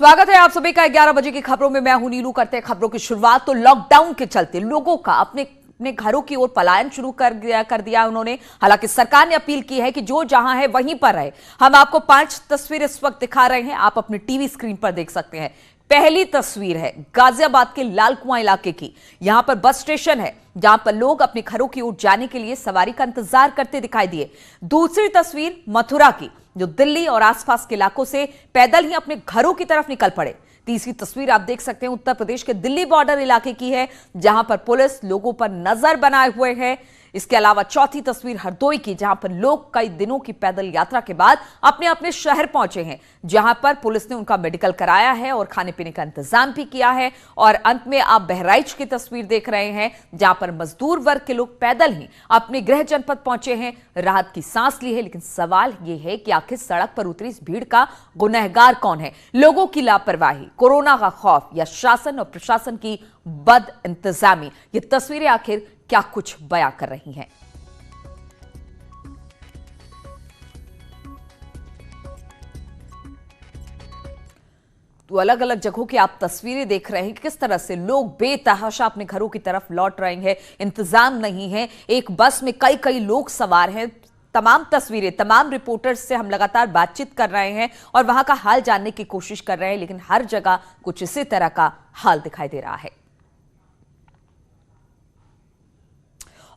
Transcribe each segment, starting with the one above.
स्वागत है आप सभी का 11 बजे की खबरों में। मैं हूं नीलू। करते हैं खबरों की शुरुआत। तो लॉकडाउन के चलते लोगों का अपने घरों की ओर पलायन शुरू कर दिया उन्होंने। हालांकि सरकार ने अपील की है कि जो जहां है वहीं पर रहे। हम आपको 5 तस्वीरें इस वक्त दिखा रहे हैं, आप अपने टीवी स्क्रीन पर देख सकते हैं। पहली तस्वीर है गाजियाबाद के लाल कुआं इलाके की। यहां पर बस स्टेशन है जहां पर लोग अपने घरों की ओर जाने के लिए सवारी का इंतजार करते दिखाई दिए। दूसरी तस्वीर मथुरा की, जो दिल्ली और आसपास के इलाकों से पैदल ही अपने घरों की तरफ निकल पड़े। तीसरी तस्वीर आप देख सकते हैं उत्तर प्रदेश के दिल्ली बॉर्डर इलाके की है, जहां पर पुलिस लोगों पर नजर बनाए हुए है। इसके अलावा चौथी तस्वीर हरदोई की, जहां पर लोग कई दिनों की पैदल यात्रा के बाद अपने अपने शहर पहुंचे हैं, जहां पर पुलिस ने उनका मेडिकल कराया है और खाने पीने का इंतजाम भी किया है। और अंत में आप बहराइच की तस्वीर देख रहे हैं, जहां पर मजदूर वर्ग के लोग पैदल ही अपने गृह जनपद पहुंचे हैं, राहत की सांस ली है। लेकिन सवाल यह है कि आखिर सड़क पर उतरी इस भीड़ का गुनहगार कौन है? लोगों की लापरवाही, कोरोना का खौफ या शासन और प्रशासन की बद इंतजामी? ये तस्वीरें आखिर क्या कुछ बयां कर रही हैं? तो अलग अलग जगहों की आप तस्वीरें देख रहे हैं, किस तरह से लोग बेतहाशा अपने घरों की तरफ लौट रहे हैं। इंतजाम नहीं है। एक बस में कई कई लोग सवार हैं। तमाम तस्वीरें, तमाम रिपोर्टर्स से हम लगातार बातचीत कर रहे हैं और वहां का हाल जानने की कोशिश कर रहे हैं, लेकिन हर जगह कुछ इसी तरह का हाल दिखाई दे रहा है।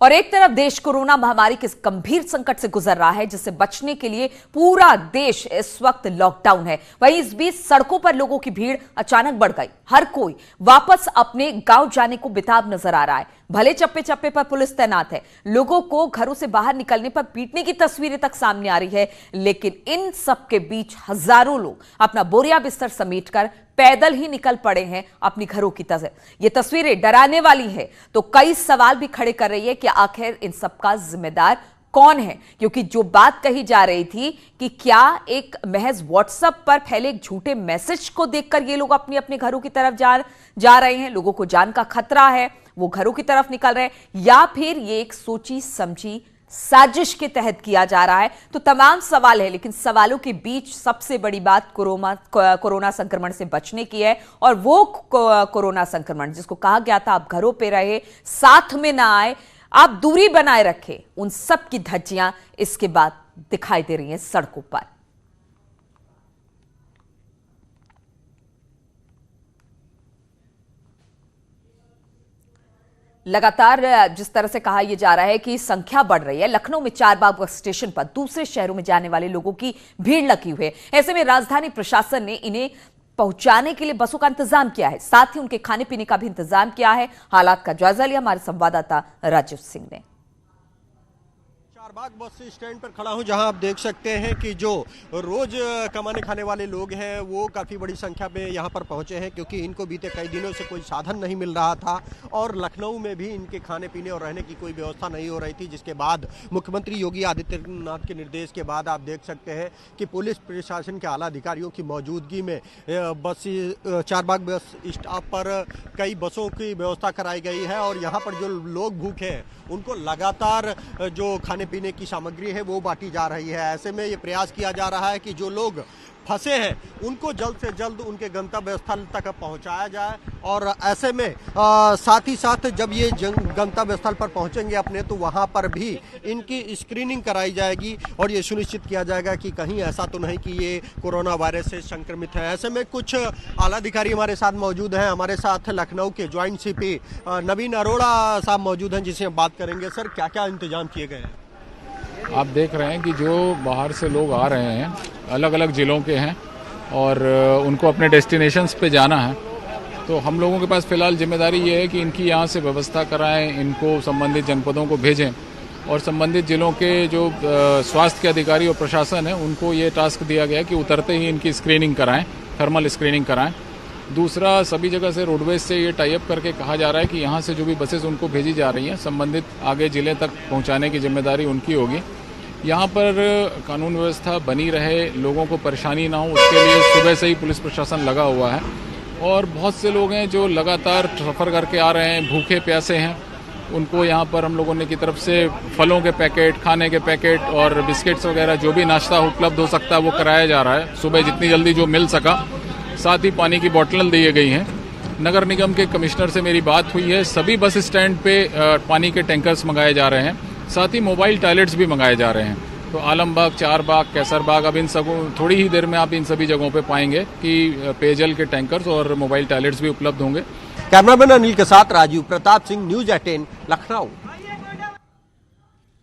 और एक तरफ देश कोरोना महामारी के गंभीर संकट से गुजर रहा है, जिससे बचने के लिए पूरा देश इस वक्त लॉकडाउन है। वहीं इस बीच सड़कों पर लोगों की भीड़ अचानक बढ़ गई। हर कोई वापस अपने गांव जाने को बेताब नजर आ रहा है। भले चप्पे चप्पे पर पुलिस तैनात है, लोगों को घरों से बाहर निकलने पर पीटने की तस्वीरें तक सामने आ रही है, लेकिन इन सब के बीच हजारों लोग अपना बोरिया बिस्तर समेटकर पैदल ही निकल पड़े हैं अपनी घरों की तरफ। ये तस्वीरें डराने वाली है, तो कई सवाल भी खड़े कर रही है कि आखिर इन सब का जिम्मेदार कौन है? क्योंकि जो बात कही जा रही थी कि क्या एक महज व्हाट्सएप पर फैले एक झूठे मैसेज को देखकर ये लोग अपने अपने घरों की तरफ जा रहे हैं, लोगों को जान का खतरा है, वो घरों की तरफ निकल रहे हैं, या फिर ये एक सोची समझी साजिश के तहत किया जा रहा है? तो तमाम सवाल है, लेकिन सवालों के बीच सबसे बड़ी बात कोरोना संक्रमण से बचने की है। और वो कोरोना संक्रमण जिसको कहा गया था आप घरों पे रहे, साथ में ना आए, आप दूरी बनाए रखें, उन सब की धज्जियां इसके बाद दिखाई दे रही हैं सड़कों पर। लगातार जिस तरह से कहा यह जा रहा है कि संख्या बढ़ रही है, लखनऊ में चारबाग बस स्टेशन पर दूसरे शहरों में जाने वाले लोगों की भीड़ लगी हुई है। ऐसे में राजधानी प्रशासन ने इन्हें पहुंचाने के लिए बसों का इंतजाम किया है, साथ ही उनके खाने पीने का भी इंतजाम किया है। हालात का जायजा लिया हमारे संवाददाता राजीव सिंह ने। चारबाग बस स्टैंड पर खड़ा हूं, जहां आप देख सकते हैं कि जो रोज कमाने खाने वाले लोग हैं वो काफ़ी बड़ी संख्या में यहां पर पहुंचे हैं, क्योंकि इनको बीते कई दिनों से कोई साधन नहीं मिल रहा था और लखनऊ में भी इनके खाने पीने और रहने की कोई व्यवस्था नहीं हो रही थी। जिसके बाद मुख्यमंत्री योगी आदित्यनाथ के निर्देश के बाद आप देख सकते हैं कि पुलिस प्रशासन के आला अधिकारियों की मौजूदगी में चारबाग बस स्टॉप पर कई बसों की व्यवस्था कराई गई है और यहाँ पर जो लोग भूखे हैं उनको लगातार जो खाने पीने की सामग्री है वो बांटी जा रही है। ऐसे में ये प्रयास किया जा रहा है कि जो लोग फंसे हैं उनको जल्द से जल्द उनके गंतव्य स्थल तक पहुंचाया जाए। और ऐसे में साथ ही साथ जब ये गंतव्य स्थल पर पहुंचेंगे अपने, तो वहां पर भी इनकी स्क्रीनिंग कराई जाएगी और ये सुनिश्चित किया जाएगा कि कहीं ऐसा तो नहीं कि ये कोरोना वायरस से संक्रमित है। ऐसे में कुछ आला अधिकारी हमारे साथ मौजूद हैं। हमारे साथ लखनऊ के ज्वाइंट सीपी नवीन अरोड़ा साहब मौजूद हैं, जिसे हम बात करेंगे। सर, क्या क्या इंतजाम किए गए हैं? आप देख रहे हैं कि जो बाहर से लोग आ रहे हैं, अलग अलग ज़िलों के हैं और उनको अपने डेस्टिनेशंस पे जाना है, तो हम लोगों के पास फ़िलहाल जिम्मेदारी ये है कि इनकी यहाँ से व्यवस्था कराएं, इनको संबंधित जनपदों को भेजें और संबंधित ज़िलों के जो स्वास्थ्य के अधिकारी और प्रशासन है उनको ये टास्क दिया गया कि उतरते ही इनकी स्क्रीनिंग कराएँ, थर्मल स्क्रीनिंग कराएँ। दूसरा, सभी जगह से रोडवेज से ये टाई अप करके कहा जा रहा है कि यहाँ से जो भी बसेस उनको भेजी जा रही हैं, संबंधित आगे ज़िले तक पहुँचाने की जिम्मेदारी उनकी होगी। यहाँ पर कानून व्यवस्था बनी रहे, लोगों को परेशानी ना हो, उसके लिए सुबह से ही पुलिस प्रशासन लगा हुआ है। और बहुत से लोग हैं जो लगातार सफ़र करके आ रहे हैं, भूखे प्यासे हैं, उनको यहाँ पर हम लोगों ने की तरफ से फलों के पैकेट, खाने के पैकेट और बिस्किट्स वगैरह जो भी नाश्ता उपलब्ध हो सकता है वो कराया जा रहा है, सुबह जितनी जल्दी जो मिल सका। साथ ही पानी की बोतलें दी गई हैं। नगर निगम के कमिश्नर से मेरी बात हुई है, सभी बस स्टैंड पे पानी के टैंकर्स मंगाए जा रहे हैं, साथ ही मोबाइल टॉयलेट्स भी मंगाए जा रहे हैं। तो आलमबाग, चारबाग, कैसरबाग, अब इन सब थोड़ी ही देर में आप इन सभी जगहों पे पाएंगे कि पेयजल के टैंकर्स और मोबाइल टॉयलेट्स भी उपलब्ध होंगे। कैमरामैन अनिल के साथ राजीव प्रताप सिंह, न्यूज़ 18 लखनऊ।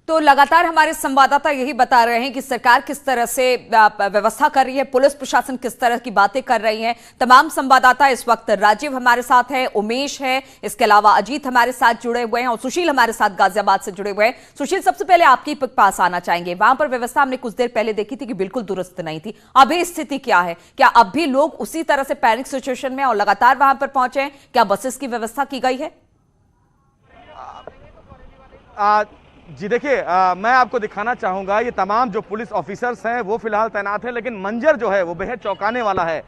तो लगातार हमारे संवाददाता यही बता रहे हैं कि सरकार किस तरह से व्यवस्था कर रही है, पुलिस प्रशासन किस तरह की बातें कर रही है। तमाम संवाददाता इस वक्त राजीव हमारे साथ है, उमेश है, इसके अलावा अजीत हमारे साथ जुड़े हुए हैं और सुशील हमारे साथ गाजियाबाद से जुड़े हुए हैं। सुशील, सबसे पहले आपके पास आना चाहेंगे। वहां पर व्यवस्था हमने कुछ देर पहले देखी थी कि बिल्कुल दुरुस्त नहीं थी, अभी स्थिति क्या है? क्या अब भी लोग उसी तरह से पैनिक सिचुएशन में और लगातार वहां पर पहुंचे हैं? क्या बसेस की व्यवस्था की गई है? जी देखिए, मैं आपको दिखाना चाहूंगा ये तमाम जो पुलिस ऑफिसर्स हैं वो फिलहाल तैनात है, लेकिन मंजर जो है वो बेहद चौंकाने वाला है।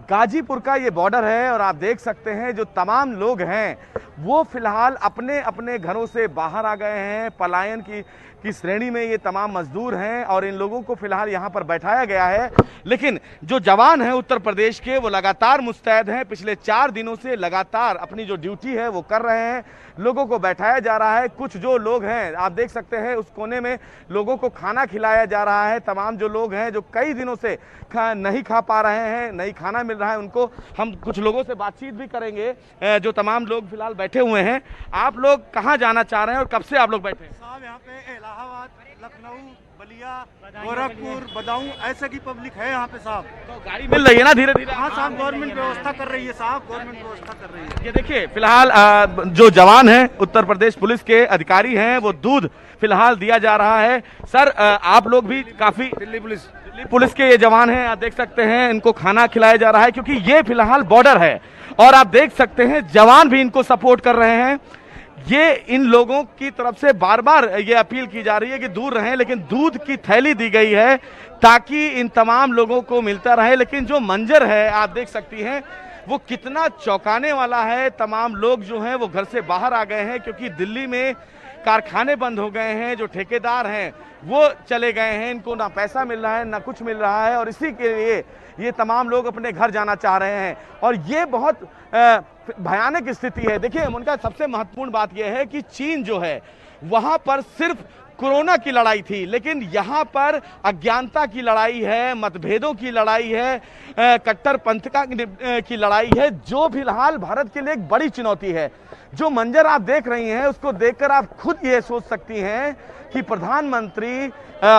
गाजीपुर का ये बॉर्डर है और आप देख सकते हैं जो तमाम लोग हैं वो फिलहाल अपने अपने घरों से बाहर आ गए हैं। पलायन की श्रेणी में ये तमाम मजदूर हैं और इन लोगों को फिलहाल यहाँ पर बैठाया गया है। लेकिन जो जवान हैं उत्तर प्रदेश के वो लगातार मुस्तैद हैं, पिछले 4 दिनों से लगातार अपनी जो ड्यूटी है वो कर रहे हैं। लोगों को बैठाया जा रहा है। कुछ जो लोग हैं आप देख सकते हैं उस कोने में लोगों को खाना खिलाया जा रहा है। तमाम जो लोग हैं जो कई दिनों से नहीं खा पा रहे हैं, नहीं खाना मिल रहा है, उनको हम कुछ लोगों से बातचीत भी करेंगे। जो तमाम लोग फिलहाल बैठे हुए हैं। आप लोग कहाँ जाना चाह रहे हैं और कब से आप लोग बैठे हैं? साहब यहाँ पे इलाहाबाद, लखनऊ, बलिया, गोरखपुर, बदायूं ऐसे की पब्लिक है यहाँ पे साहब। तो गाड़ी मिल रही है ना धीरे धीरे? हाँ साहब, गवर्नमेंट व्यवस्था कर रही है साहब, गवर्नमेंट व्यवस्था कर रही है। ये देखिए फिलहाल जो जवान हैं उत्तर प्रदेश पुलिस के अधिकारी हैं वो दूध फिलहाल दिया जा रहा है। सर आप लोग भी काफी दिल्ली पुलिस के ये जवान हैं, आप देख सकते हैं इनको खाना खिलाया जा रहा है क्योंकि ये फिलहाल बॉर्डर है और आप देख सकते हैं जवान भी इनको सपोर्ट कर रहे हैं। ये इन लोगों की तरफ से बार बार ये अपील की जा रही है कि दूर रहें, लेकिन दूध की थैली दी गई है ताकि इन तमाम लोगों को मिलता रहे। लेकिन जो मंजर है आप देख सकती हैं वो कितना चौंकाने वाला है। तमाम लोग जो हैं वो घर से बाहर आ गए हैं क्योंकि दिल्ली में कारखाने बंद हो गए हैं, जो ठेकेदार हैं वो चले गए हैं, इनको ना पैसा मिल रहा है ना कुछ मिल रहा है और इसी के लिए ये तमाम लोग अपने घर जाना चाह रहे हैं और ये बहुत भयानक स्थिति है। देखिए उनका सबसे महत्वपूर्ण बात यह है कि चीन जो है वहां पर सिर्फ कोरोना की लड़ाई थी, लेकिन यहाँ पर अज्ञानता की लड़ाई है, मतभेदों की लड़ाई है, कट्टरपंथिता की लड़ाई है, जो फिलहाल भारत के लिए एक बड़ी चुनौती है। जो मंजर आप देख रही हैं उसको देखकर आप खुद ये सोच सकती हैं कि प्रधानमंत्री,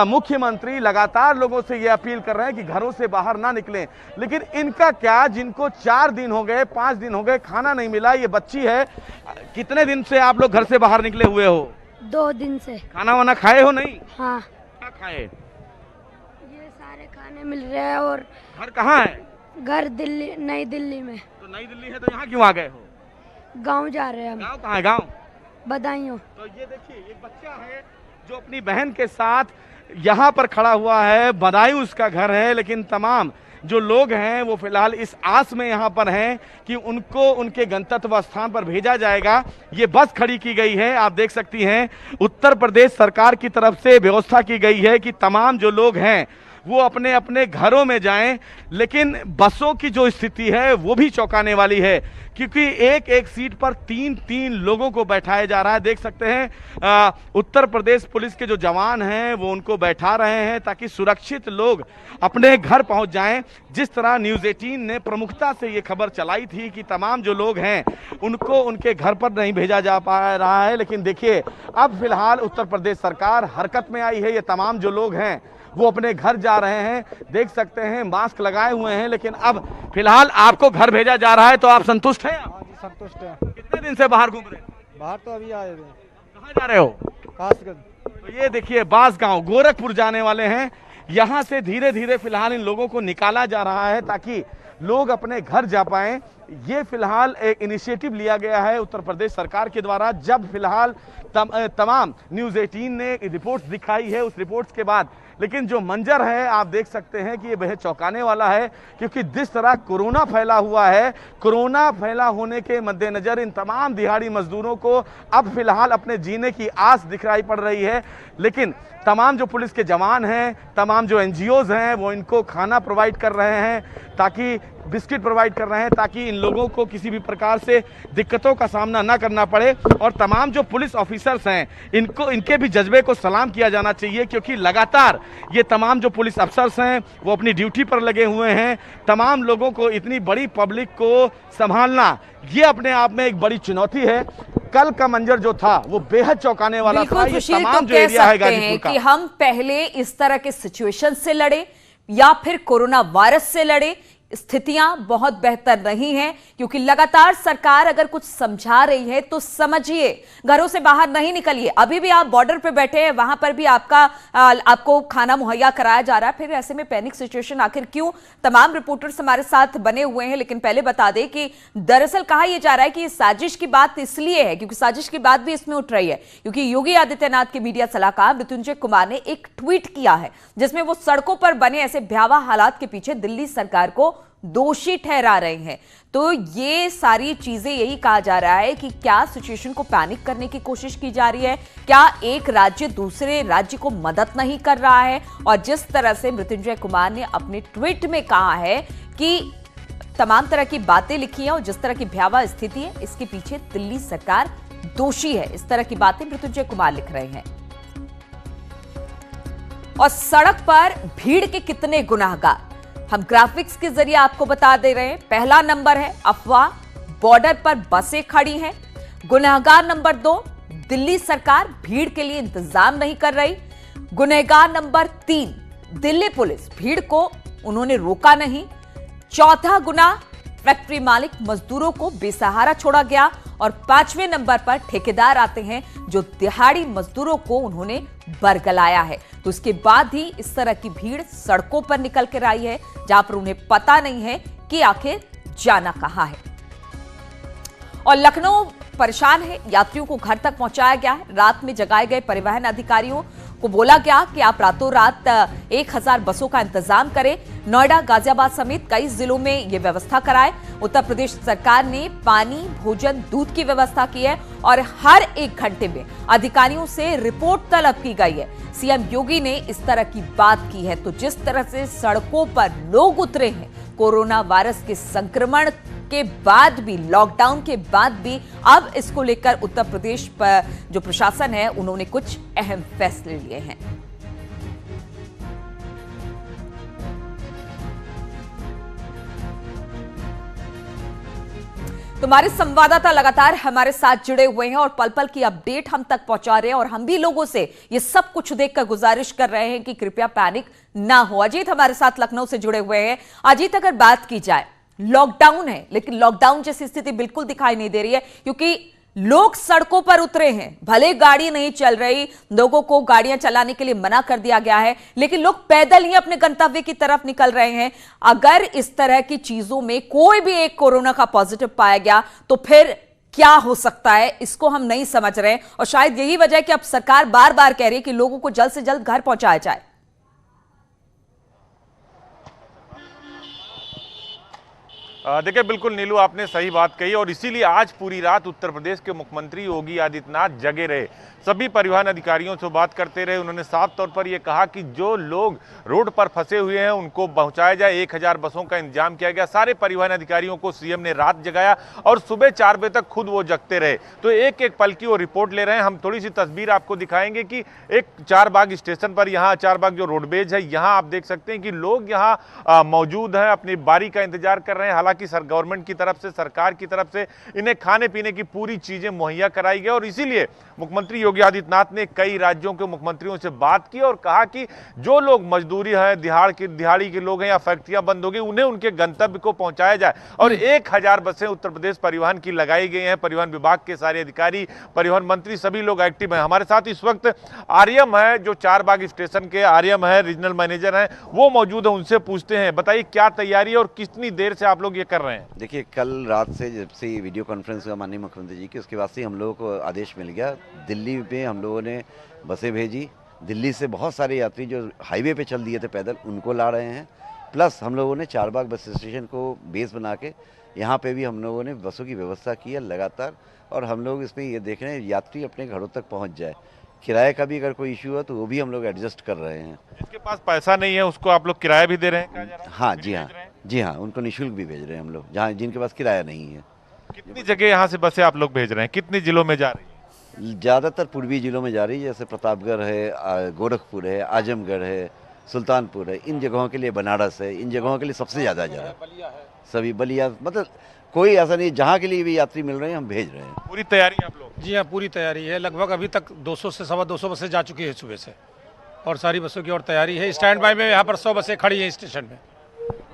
मुख्यमंत्री लगातार लोगों से ये अपील कर रहे हैं कि घरों से बाहर ना निकलें, लेकिन इनका क्या, जिनको 4 दिन हो गए, 5 दिन हो गए, खाना नहीं मिला। ये बच्ची है, कितने दिन से आप लोग घर से बाहर निकले हुए हो? 2 दिन से। खाना वाना खाए हो? नहीं। हाँ, क्या खाए? ये सारे खाने मिल रहे हैं। और घर कहाँ है? घर दिल्ली, नई दिल्ली में। तो नई दिल्ली है तो यहाँ क्यों आ गए हो? गांव जा रहे हैं हम। गाँव कहाँ है? गाँव बदायूं। तो ये देखिए एक बच्चा है जो अपनी बहन के साथ यहाँ पर खड़ा हुआ है। बदायूं उसका घर है, लेकिन तमाम जो लोग हैं वो फिलहाल इस आस में यहाँ पर हैं कि उनको उनके गंतव्य स्थान पर भेजा जाएगा। ये बस खड़ी की गई है, आप देख सकती हैं। उत्तर प्रदेश सरकार की तरफ से व्यवस्था की गई है कि तमाम जो लोग हैं वो अपने अपने घरों में जाएं, लेकिन बसों की जो स्थिति है वो भी चौंकाने वाली है क्योंकि एक एक सीट पर 3-3 लोगों को बैठाया जा रहा है। देख सकते हैं उत्तर प्रदेश पुलिस के जो जवान हैं वो उनको बैठा रहे हैं ताकि सुरक्षित लोग अपने घर पहुंच जाएं। जिस तरह न्यूज़ 18 ने प्रमुखता से ये खबर चलाई थी कि तमाम जो लोग हैं उनको उनके घर पर नहीं भेजा जा पा रहा है, लेकिन देखिए अब फिलहाल उत्तर प्रदेश सरकार हरकत में आई है। ये तमाम जो लोग हैं वो अपने घर जा रहे हैं, देख सकते हैं मास्क लगाए हुए हैं, लेकिन अब फिलहाल आपको घर भेजा जा रहा है तो आप संतुष्ट हैं? हाँ जी, संतुष्ट है। कितने दिन से बाहर घूम रहे हैं? बाहर तो अभी आए थे। कहाँ जा रहे हो? खासगंज। तो ये देखिए बांसगांव, गोरखपुर जाने वाले हैं। यहाँ से धीरे धीरे फिलहाल इन लोगों को निकाला जा रहा है ताकि लोग अपने घर जा पाएं। ये फिलहाल एक इनिशिएटिव लिया गया है उत्तर प्रदेश सरकार के द्वारा। जब फिलहाल तमाम न्यूज़ 18 ने रिपोर्ट्स दिखाई है, उस रिपोर्ट्स के बाद, लेकिन जो मंजर है आप देख सकते हैं कि ये बेहद चौंकाने वाला है क्योंकि जिस तरह कोरोना फैला हुआ है, कोरोना फैला होने के मद्देनजर इन तमाम दिहाड़ी मजदूरों को अब फिलहाल अपने जीने की आस दिखाई पड़ रही है। लेकिन तमाम जो पुलिस के जवान हैं, तमाम जो NGOs हैं वो इनको खाना प्रोवाइड कर रहे हैं ताकि बिस्किट प्रोवाइड कर रहे हैं ताकि इन लोगों को किसी भी प्रकार से दिक्कतों का सामना ना करना पड़े। और तमाम जो पुलिस ऑफिसर्स हैं इनके भी जज्बे को सलाम किया जाना चाहिए, क्योंकि लगातार ये तमाम जो पुलिस अफसर्स हैं वो अपनी ड्यूटी पर लगे हुए हैं। तमाम लोगों को, इतनी बड़ी पब्लिक को संभालना ये अपने आप में एक बड़ी चुनौती है। कल का मंजर जो था वो बेहद चौंकाने वाला था। ये तमाम जो एरिया है गाजीपुर का, कि हम पहले इस तरह के सिचुएशन से लड़े या फिर कोरोना वायरस से लड़े, स्थितियां बहुत बेहतर नहीं हैं, क्योंकि लगातार सरकार अगर कुछ समझा रही है तो समझिए, घरों से बाहर नहीं निकलिए। अभी भी आप बॉर्डर पे बैठे हैं, वहां पर भी आपको खाना मुहैया कराया जा रहा है। फिर ऐसे में पैनिक सिचुएशन आखिर क्यों? तमाम रिपोर्टर्स हमारे साथ बने हुए हैं, लेकिन पहले बता दें कि दरअसल कहा यह जा रहा है कि ये साजिश की बात इसलिए है क्योंकि साजिश की बात भी इसमें उठ रही है, क्योंकि योगी आदित्यनाथ के मीडिया सलाहकार मृत्युंजय कुमार ने एक ट्वीट किया है जिसमें वो सड़कों पर बने ऐसे भयावह हालात के पीछे दिल्ली सरकार को दोषी ठहरा रहे हैं। तो ये सारी चीजें, यही कहा जा रहा है कि क्या सिचुएशन को पैनिक करने की कोशिश की जा रही है, क्या एक राज्य दूसरे राज्य को मदद नहीं कर रहा है। और जिस तरह से मृत्युंजय कुमार ने अपने ट्वीट में कहा है कि तमाम तरह की बातें लिखी हैं और जिस तरह की भयावह स्थिति है इसके पीछे दिल्ली सरकार दोषी है, इस तरह की बातें मृत्युंजय कुमार लिख रहे हैं। और सड़क पर भीड़ के कितने गुनाहगार हम ग्राफिक्स के जरिए आपको बता दे रहे हैं। पहला नंबर है अफवाह, बॉर्डर पर बसें खड़ी हैं। गुनहगार नंबर 2, दिल्ली सरकार भीड़ के लिए इंतजाम नहीं कर रही। गुनहगार नंबर 3, दिल्ली पुलिस भीड़ को उन्होंने रोका नहीं। चौथा गुनाह, फैक्ट्री मालिक मजदूरों को बेसहारा छोड़ा गया। और 5वें नंबर पर ठेकेदार आते हैं जो दिहाड़ी मजदूरों को उन्होंने बरगलाया है। तो इसके बाद ही इस तरह की भीड़ सड़कों पर निकल कर आई है जहां पर उन्हें पता नहीं है कि आखिर जाना कहां है। और लखनऊ परेशान है, यात्रियों को घर तक पहुंचाया गया है। रात में जगाए गए परिवहन अधिकारियों को बोला गया कि आप रातों रात 1000 बसों का इंतजाम करें। नोएडा, गाजियाबाद समेत कई जिलों में यह व्यवस्था कराए। उत्तर प्रदेश सरकार ने पानी, भोजन, दूध की व्यवस्था की है और हर 1 घंटे में अधिकारियों से रिपोर्ट तलब की गई है। सीएम योगी ने इस तरह की बात की है। तो जिस तरह से सड़कों पर लोग उतरे हैं कोरोना वायरस के संक्रमण के बाद भी, लॉकडाउन के बाद भी, अब इसको लेकर उत्तर प्रदेश पर जो प्रशासन है उन्होंने कुछ अहम फैसले लिए हैं। तुम्हारे संवाददाता लगातार हमारे साथ जुड़े हुए हैं और पल पल की अपडेट हम तक पहुंचा रहे हैं और हम भी लोगों से ये सब कुछ देखकर गुजारिश कर रहे हैं कि कृपया पैनिक ना हो। अजीत हमारे साथ लखनऊ से जुड़े हुए हैं। अजीत, अगर बात की जाए, लॉकडाउन है लेकिन लॉकडाउन जैसी स्थिति बिल्कुल दिखाई नहीं दे रही है, क्योंकि लोग सड़कों पर उतरे हैं। भले गाड़ी नहीं चल रही, लोगों को गाड़ियां चलाने के लिए मना कर दिया गया है, लेकिन लोग पैदल ही अपने गंतव्य की तरफ निकल रहे हैं। अगर इस तरह की चीजों में कोई भी एक कोरोना का पॉजिटिव पाया गया तो फिर क्या हो सकता है, इसको हम नहीं समझ रहे हैं। और शायद यही वजह है कि अब सरकार बार बार कह रही है कि लोगों को जल्द से जल्द घर पहुंचाया जाए। देखिए, बिल्कुल नीलू, आपने सही बात कही और इसीलिए आज पूरी रात उत्तर प्रदेश के मुख्यमंत्री योगी आदित्यनाथ जगे रहे, सभी परिवहन अधिकारियों से बात करते रहे। उन्होंने साफ तौर पर यह कहा कि जो लोग रोड पर फंसे हुए हैं उनको पहुंचाया जाए। 1000 बसों का इंतजाम किया गया। सारे परिवहन अधिकारियों को सीएम ने रात जगाया और सुबह 4 बजे तक खुद वो जगते रहे। तो एक एक पल की वो रिपोर्ट ले रहे हैं। हम थोड़ी सी तस्वीर आपको दिखाएंगे कि एक चारबाग स्टेशन पर, यहाँ चारबाग जो रोडवेज है, यहाँ आप देख सकते हैं कि लोग यहाँ मौजूद हैं, अपनी बारी का इंतजार कर रहे हैं। हालांकि गवर्नमेंट की तरफ से, सरकार की तरफ से इन्हें खाने पीने की पूरी चीजें मुहैया कराई गई और इसीलिए मुख्यमंत्री योगी आदित्यनाथ ने कई राज्यों के मुख्यमंत्रियों से बात की और कहा कि जो लोग मजदूरी है, दिहाड़ी के लोग हैं या फैक्ट्रियां बंद हो गई, उन्हें उनके गंतव्य को पहुंचाया जाए। और 1000 बसें उत्तर प्रदेश परिवहन की लगाई गई हैं। परिवहन विभाग के सारे अधिकारी, परिवहन मंत्री, सभी लोग एक्टिव हैं। हमारे साथ इस वक्त आर्यम है, जो चारबाग स्टेशन के आर्यम है, रीजनल मैनेजर हैं, वो मौजूद है। उनसे पूछते हैं, बताइए क्या तैयारी है और कितनी देर से आप लोग ये कर रहे हैं? देखिए, कल रात से जब से वीडियो कॉन्फ्रेंस हुआ माननीय मुख्यमंत्री जी की, उसके बाद से हम लोगों को आदेश मिल गया। दिल्ली में हम लोगों ने बसें भेजी। दिल्ली से बहुत सारे यात्री जो हाईवे पे चल दिए थे पैदल, उनको ला रहे हैं। प्लस हम लोगों ने चारबाग बस स्टेशन को बेस बना के यहाँ पे भी हम लोगों ने बसों की व्यवस्था की है लगातार। और हम लोग इसमें ये देख रहे हैं यात्री अपने घरों तक पहुँच जाए। किराए का भी अगर कोई इशू है तो वो भी हम लोग एडजस्ट कर रहे हैं। जिसके पास पैसा नहीं है उसको आप लोग किराया भी दे रहे हैं? हाँ जी, हाँ जी हाँ, उनको निःशुल्क भी भेज रहे हैं हम लोग, जहाँ जिनके पास किराया नहीं है। कितनी जगह यहाँ से बसें आप लोग भेज रहे हैं, कितनी जिलों में जा रही है? ज़्यादातर पूर्वी जिलों में जा रही है, जैसे प्रतापगढ़ है, गोरखपुर है, आजमगढ़ है, सुल्तानपुर है। इन जगहों के लिए, बनारस है, इन जगहों के लिए सबसे ज़्यादा जा रहा है। सभी बलिया, मतलब कोई ऐसा नहीं, जहाँ के लिए भी यात्री मिल रहे हैं हम भेज रहे हैं। पूरी तैयारी आप लोग? जी हाँ, पूरी तैयारी है। लगभग अभी तक 200 से 225 बसें जा चुकी है सुबह से, और सारी बसों की और तैयारी है। स्टैंड बाय में यहाँ पर 100 बसें खड़ी हैं स्टेशन में।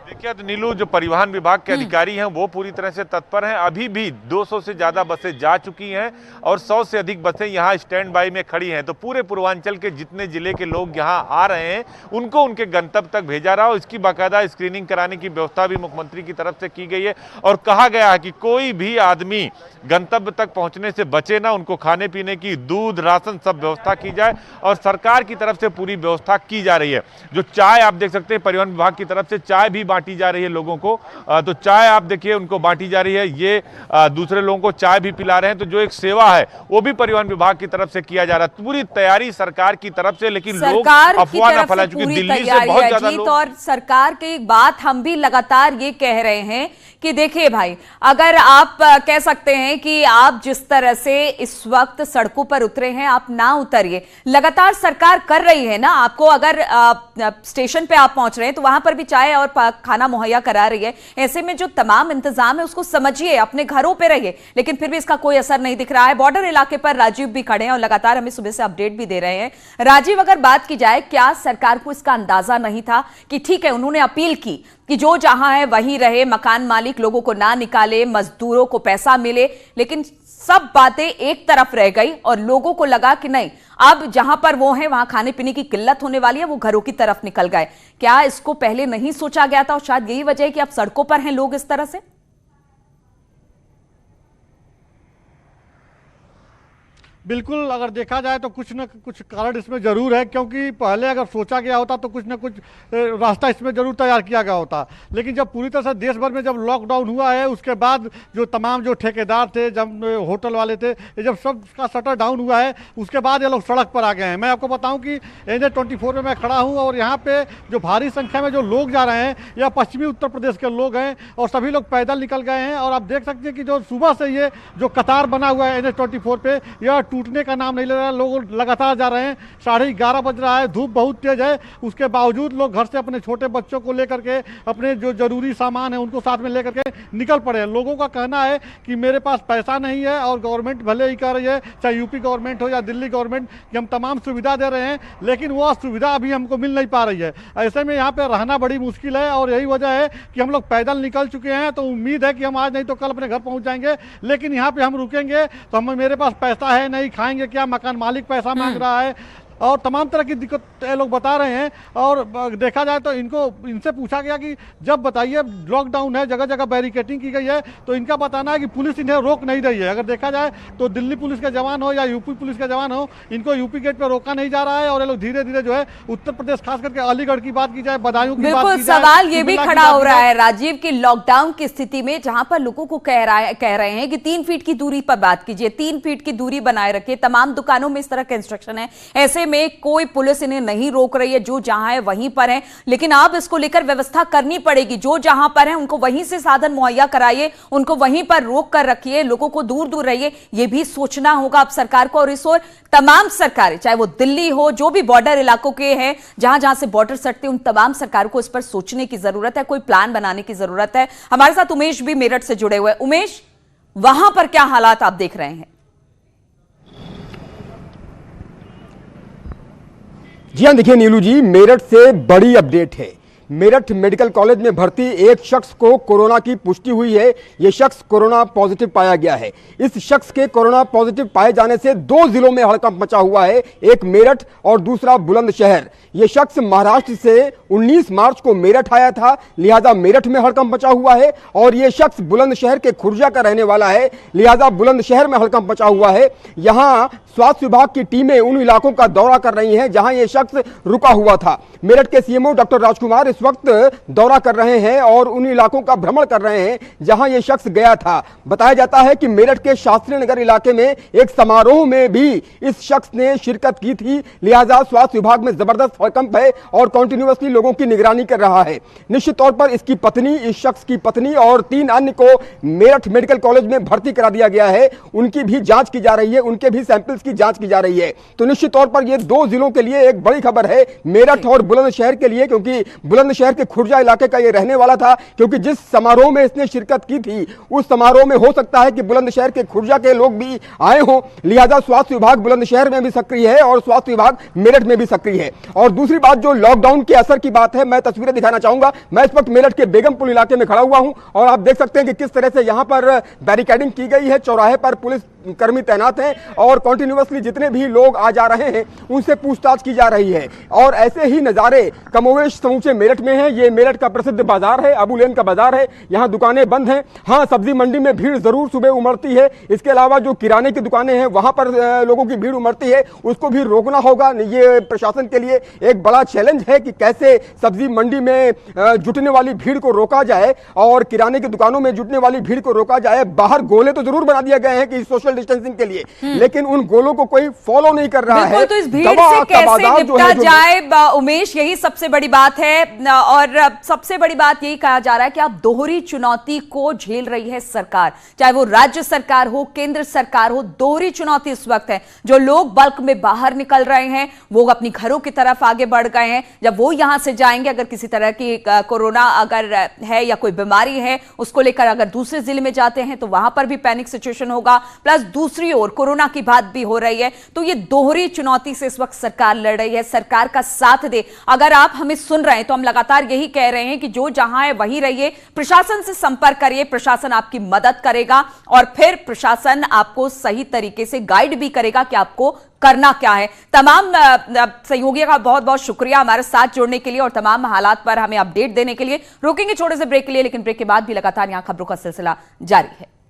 देखिए तो नीलू, जो परिवहन विभाग के अधिकारी हैं वो पूरी तरह से तत्पर हैं। अभी भी 200 से ज़्यादा बसें जा चुकी हैं और 100 से अधिक बसें यहाँ स्टैंड बाई में खड़ी हैं। तो पूरे पूर्वांचल के जितने जिले के लोग यहाँ आ रहे हैं उनको उनके गंतव्य तक भेजा रहा हो। इसकी बाकायदा स्क्रीनिंग कराने की व्यवस्था भी मुख्यमंत्री की तरफ से की गई है और कहा गया है कि कोई भी आदमी गंतव्य तक पहुँचने से बचे ना, उनको खाने पीने की, दूध, राशन सब व्यवस्था की जाए और सरकार की तरफ से पूरी व्यवस्था की जा रही है। जो चाय आप देख सकते हैं, परिवहन विभाग की तरफ से चाय भी बांटी जा रही है लोगों को। तो चाय आप देखिए उनको बांटी जा रही है, ये दूसरे लोगों को चाय भी पिला रहे हैं। तो जो एक सेवा है वो भी परिवहन विभाग की तरफ से किया जा रहा है। पूरी तैयारी सरकार की तरफ से, लेकिन लोग अफवाह ना फैलाएं, क्योंकि दिल्ली से बहुत ज्यादा लोग। और सरकार की एक बात हम भी लगातार ये कह रहे हैं कि देखिए भाई, अगर आप कह सकते हैं कि आप जिस तरह से इस वक्त सड़कों पर उतरे हैं, आप ना उतरिए। लगातार सरकार कर रही है ना, आपको अगर स्टेशन पे आप पहुंच रहे हैं तो वहां पर भी चाय और खाना मुहैया करा रही है। ऐसे में जो तमाम इंतजाम है उसको समझिए, अपने घरों पे रहिए, लेकिन फिर भी इसका कोई असर नहीं दिख रहा है। बॉर्डर इलाके पर राजीव भी खड़े हैं और लगातार हमें सुबह से अपडेट भी दे रहे हैं। राजीव, अगर बात की जाए, क्या सरकार को इसका अंदाजा नहीं था कि ठीक है, उन्होंने अपील की कि जो जहां है वहीं रहे, मकान मालिक लोगों को ना निकाले, मजदूरों को पैसा मिले, लेकिन सब बातें एक तरफ रह गई और लोगों को लगा कि नहीं, अब जहां पर वो हैं वहां खाने पीने की किल्लत होने वाली है, वो घरों की तरफ निकल गए। क्या इसको पहले नहीं सोचा गया था और शायद यही वजह है कि अब सड़कों पर हैं लोग इस तरह से? बिल्कुल, अगर देखा जाए तो कुछ न कुछ कारण इसमें ज़रूर है, क्योंकि पहले अगर सोचा गया होता तो कुछ न कुछ रास्ता इसमें ज़रूर तैयार किया गया होता। लेकिन जब पूरी तरह से देश भर में जब लॉकडाउन हुआ है, उसके बाद जो तमाम जो ठेकेदार थे, जब होटल वाले थे, ये जब सब का शटर डाउन हुआ है, उसके बाद ये लोग सड़क पर आ गए हैं। मैं आपको बताऊं कि NH-24 में मैं खड़ा हूं और यहाँ पे जो भारी संख्या में जो लोग जा रहे हैं, यह पश्चिमी उत्तर प्रदेश के लोग हैं और सभी लोग पैदल निकल गए हैं। और आप देख सकते हैं कि जो सुबह से ये जो कतार बना हुआ है NH-24 पे, यह टूटने का नाम नहीं ले रहा है। लोग लगातार जा रहे हैं। 11:30 बज रहा है, धूप बहुत तेज है, उसके बावजूद लोग घर से अपने छोटे बच्चों को लेकर के, अपने जो जरूरी सामान है उनको साथ में लेकर के निकल पड़े हैं। लोगों का कहना है कि मेरे पास पैसा नहीं है और गवर्नमेंट भले ही कह रही है, चाहे यूपी गवर्नमेंट हो या दिल्ली गवर्नमेंट, कि हम तमाम सुविधा दे रहे हैं, लेकिन वह सुविधा अभी हमको मिल नहीं पा रही है। ऐसे में यहाँ पे रहना बड़ी मुश्किल है और यही वजह है कि हम लोग पैदल निकल चुके हैं। तो उम्मीद है कि हम आज नहीं तो कल अपने घर पहुँच जाएंगे, लेकिन यहाँ पे हम रुकेंगे तो हम, मेरे पास पैसा है नहीं, खाएंगे क्या, मकान मालिक पैसा मांग रहा है और तमाम तरह की दिक्कत ये लोग बता रहे हैं। और देखा जाए तो इनसे पूछा गया कि जब बताइए लॉकडाउन है, जगह जगह बैरिकेटिंग की गई है, तो इनका बताना है कि पुलिस इन्हें रोक नहीं रही है। अगर देखा जाए तो दिल्ली पुलिस के जवान हो या यूपी पुलिस के जवान हो, इनको यूपी गेट पर रोका नहीं जा रहा है और ये लोग धीरे धीरे जो है उत्तर प्रदेश, खास करके अलीगढ़ की बात की जाए, बदायूं की बात की जाए, सवाल ये भी खड़ा हो रहा है राजीव की लॉकडाउन की स्थिति में, जहां पर लोगों को कह रहे हैं कि 3 फीट की दूरी पर बात कीजिए, 3 फीट की दूरी बनाए रखिए। तमाम दुकानों में इस तरह का इंस्ट्रक्शन है। ऐसे में कोई पुलिस इन्हें नहीं रोक रही है, जो जहां है वहीं पर है, लेकिन अब इसको लेकर व्यवस्था करनी पड़ेगी। जो जहां पर है उनको वहीं से साधन मुहैया कराइए, उनको वहीं पर रोक कर रखिए, लोगों को दूर दूर रहिए। यह भी सोचना होगा अब सरकार को। और इस ओर तमाम सरकारें, चाहे वो दिल्ली हो, जो भी बॉर्डर इलाकों के हैं, जहां जहां से बॉर्डर सटते हैं, उन तमाम सरकारों को इस पर सोचने की जरूरत है, कोई प्लान बनाने की जरूरत है। हमारे साथ उमेश भी मेरठ से जुड़े हुए। उमेश, वहां पर क्या हालात आप देख रहे हैं? जी हाँ, देखिए नीलू जी, मेरठ से बड़ी अपडेट है। मेरठ मेडिकल कॉलेज में भर्ती एक शख्स को कोरोना की पुष्टि हुई है। यह शख्स कोरोना पॉजिटिव पाया गया है। इस शख्स के कोरोना पॉजिटिव पाए जाने से 2 जिलों में हड़कंप मचा हुआ है, एक मेरठ और दूसरा बुलंदशहर। यह शख्स महाराष्ट्र से 19 मार्च को मेरठ आया था, लिहाजा मेरठ में हड़कंप मचा हुआ है। और यह शख्स बुलंदशहर के खुर्जा का रहने वाला है, लिहाजा बुलंदशहर में हड़कंप मचा हुआ है। यहाँ स्वास्थ्य विभाग की टीमें उन इलाकों का दौरा कर रही हैं जहां ये शख्स रुका हुआ था। मेरठ के सीएमओ डॉक्टर राजकुमार इस वक्त दौरा कर रहे हैं और उन इलाकों का भ्रमण कर रहे हैं जहां ये शख्स गया था। बताया जाता है कि मेरठ के शास्त्री नगर इलाके में एक समारोह में भी इस शख्स ने शिरकत की थी, लिहाजा स्वास्थ्य विभाग में जबरदस्त हड़कंप है और कंटिन्यूअसली लोगों की निगरानी कर रहा है। निश्चित तौर पर इसकी पत्नी, इस शख्स की पत्नी और 3 अन्य को मेरठ मेडिकल कॉलेज में भर्ती करा दिया गया है। उनकी भी जांच की जा रही है, उनके भी सैंपल्स की जांच की जा रही है। तो निश्चित तौर पर यह 2 जिलों के लिए एक बड़ी खबर है, मेरठ और बुलंदशहर के लिए, क्योंकि बुलंदशहर के खुर्जा इलाके का यह रहने वाला था। क्योंकि जिस समारोह में इसने शिरकत की थी उस समारोह में हो सकता है कि बुलंदशहर के खुर्जा के लोग भी आए हों, लिहाजा स्वास्थ्य विभाग बुलंदशहर में भी सक्रिय है और स्वास्थ्य विभाग मेरठ में भी सक्रिय है। और दूसरी बात, जो लॉकडाउन के असर की बात है, मैं तस्वीरें दिखाना चाहूंगा। मैं इस वक्त मेरठ के बेगमपुर इलाके में खड़ा हुआ हूं और आप देख सकते हैं कि किस तरह से यहां पर बैरिकेडिंग की गई है। चौराहे पर पुलिस कर्मी तैनात हैं और कंटिन्यूअसली जितने भी लोग आ जा रहे हैं उनसे पूछताछ की जा रही है। और ऐसे ही नजारे कमोवेश समूचे मेरठ में हैं। ये मेरठ का प्रसिद्ध बाजार है, अबू लेन का बाजार है, यहाँ दुकानें बंद हैं। हाँ, सब्जी मंडी में भीड़ जरूर सुबह उमड़ती है। इसके अलावा जो किराने की दुकानें हैं वहां पर लोगों की भीड़ उमड़ती है, उसको भी रोकना होगा। ये प्रशासन के लिए एक बड़ा चैलेंज है कि कैसे सब्जी मंडी में जुटने वाली भीड़ को रोका जाए और किराने की दुकानों में जुटने वाली भीड़ को रोका जाए। बाहर गोले तो जरूर बना दिए गए हैं कि सोशल डिस्टेंसिंग के लिए, लेकिन उन गोलों को कोई फॉलो नहीं कर रहा है। तो इस भीड़ से कैसे निपटा जाए उमेश, यही सबसे बड़ी बात है। और सबसे बड़ी बात यही कहा जा रहा है कि आप दोहरी चुनौती को झेल रही है सरकार, चाहे वो राज्य सरकार हो, केंद्र सरकार हो। दोहरी चुनौती इस वक्त है। जो लोग बल्क में बाहर निकल रहे हैं वो अपनी घरों की तरफ आगे बढ़ गए हैं। जब वो यहां से जाएंगे, अगर किसी तरह की कोरोना अगर है या कोई बीमारी है उसको लेकर अगर दूसरे जिले में जाते हैं तो वहां पर भी पैनिक सिचुएशन होगा। प्लस दूसरी ओर कोरोना की बात भी हो रही है। तो ये दोहरी चुनौती से इस वक्त सरकार लड़ रही है। सरकार का साथ दे। अगर आप हमें सुन रहे हैं तो हम लगातार यही कह रहे हैं कि जो जहां है वहीं रहिए, प्रशासन से संपर्क करिए, प्रशासन आपकी मदद करेगा और फिर प्रशासन आपको सही तरीके से गाइड भी करेगा कि आपको करना क्या है। तमाम सहयोगियों का बहुत बहुत शुक्रिया हमारे साथ जुड़ने के लिए और तमाम हालात पर हमें अपडेट देने के लिए। रोकेंगे छोटे से ब्रेक के लिए, लेकिन ब्रेक के बाद भी लगातार यहां खबरों का सिलसिला जारी है।